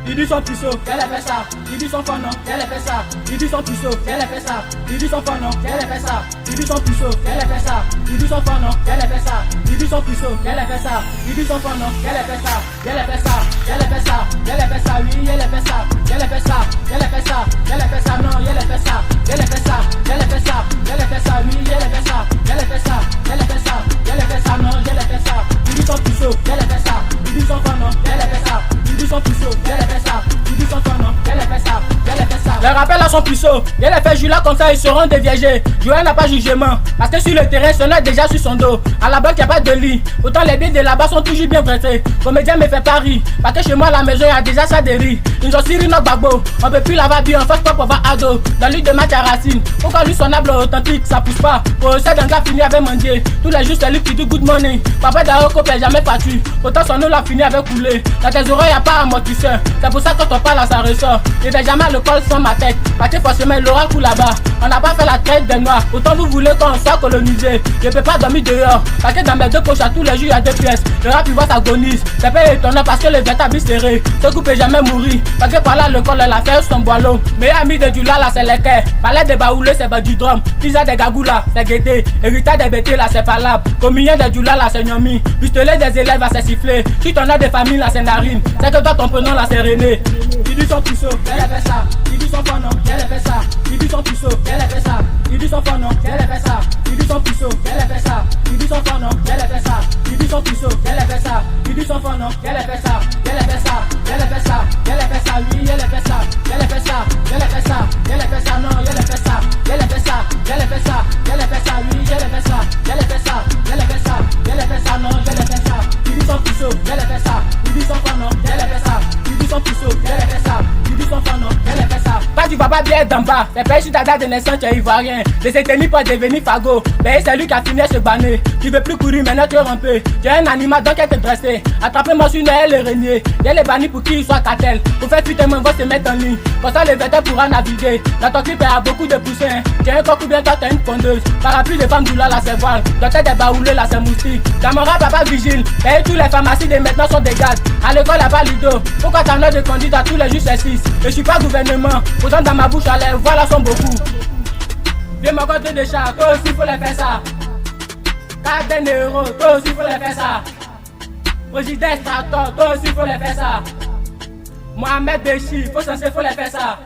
Il dit son puceau, qu'elle a fait ça. Il dit son fanon, qu'elle a fait ça. Il dit son puceau, qu'elle a fait ça. Il dit son fanon, qu'elle a fait ça. Il dit son puceau, qu'elle a fait ça. Il dit son fanon, qu'elle a fait ça. Il dit son puceau, qu'elle a fait ça. Il dit son fanon, qu'elle a fait ça. Elle a fait ça, elle a fait ça, elle a fait ça, oui, elle a fait ça. Elle a fait ça, elle a fait ça, elle a fait ça, non, elle a fait ça. Elle a fait ça, elle a fait ça, elle a fait ça, oui, elle a fait ça. Elle a fait ça, elle a fait ça, elle a fait ça, non, elle a fait ça. Il dit son puceau, elle a fait ça. Il dit son fanon, elle a fait ça. Il dit son puceau, elle a fait ça. Il dit son fanon, elle a fait ça. Elle a fait ça. Le rappel à son puceau, elle a fait Julas comme ça, ils seront déviagés. Joël n'a pas jugement, parce que sur le terrain, son est déjà sur son dos. À la banque, y a pas de lit. Pourtant, les billes de là-bas sont toujours bien prêtés. Comédien me fait pari, parce que chez moi, à la maison, y a déjà ça des riz. Une jossiri notre bagbo, on peut plus laver bien, on fait pas pour avoir ado. Dans l'huile de match à racine, pourquoi lui son able authentique, ça pousse pas. Pour ça, d'un gars fini avec mendier. Tous les jours, c'est lui qui dit good morning. Papa d'Aroko n'a jamais battu. Pourtant, son eau l'a fini avec coulé. Dans tes oreilles, y a pas amortisseur. C'est pour ça que quand on parle, ça ressort. Je vais jamais le col sans ma tête. Parce que forcément, l'aura coule là-bas. On n'a pas fait la traite des noirs. Autant vous voulez qu'on soit colonisé. Je peux pas dormir dehors. Parce que dans mes deux poches, à tous les jours, y a deux pièces. Le rap, il voit s'agonise. C'est pas étonnant parce que le vétable est serré. Ce coup peut jamais mourir. Parce que par là, le col, la fait son boileau. Meilleur ami de Dula, là, c'est les quais. Palais des baoulés, c'est bas du drum. Pizza des gagoulas, c'est guetté. Héritage des bêtés, là, c'est palable. Communion de Dula, là, c'est gnomi. Pistolet des élèves, là, c'est sifflé. Si t'en as des familles, là, c'est narine. C'est que toi, ton prénom, là, c'est René. Il dit son puceau, elle a fait ça. Il dit son fanon, elle a fait ça. Il dit son puceau, elle a fait ça. Il dit son fanon, elle a fait ça. Il dit son puceau, elle a fait ça. Il dit son fanon, elle a fait ça. Il dit son puceau, elle a fait ça. Il dit son fanon, elle a fait ça. Elle a fait ça, elle a fait ça, elle a fait ça, oui, elle a fait ça. Elle a fait ça, elle a fait ça, elle a fait ça, non, elle a fait ça. Elle a fait ça, elle a fait ça, elle a fait ça, oui, elle a fait ça. Elle a fait ça, elle a fait ça, elle a fait ça, non, elle a fait ça. Il dit son puceau, elle a fait ça. Il dit son fanon, elle a fait ça. Il dit son puceau, elle a fait ça. Il dit son fanon, elle a fait ça. Pas du papa bien d'en bas. C'est pas sur ta date de naissance, tu es ivoirien. Les éteignés pour devenir fagot. Mais c'est lui qui a fini ce banné. Tu veux plus courir, maintenant tu es rampé. Tu es un animal donc elle te dressé. Attrapez-moi sur elle et régner. Il y a les bannis pour qui il soit cartel. Pour faire fuiter mon se mettre en ligne. Comme ça les vêtements pourra naviguer. Dans ton clip il y a beaucoup de poussins. Tu as un coq ou bien toi t'as une pondeuse. Parapluie de femmes du là c'est voile. Dans tête des baoulés là c'est moustique. Dans mon rap papa vigile. Et tous les pharmacies de maintenant sont des gardes. À l'école y'a pas Ludo. Pourquoi t'as note de conduite à tous les jours c'est 6. Je suis pas gouvernement. Pourtant dans ma bouche à l'air, voilà sont beaucoup. Viens mon côté de chat, toi aussi faut les faire ça. 4 euros, toi aussi faut les faire ça. Roger Destrator, toi aussi faut les faire ça. Mohamed Béchi, faut censé faut les faire ça.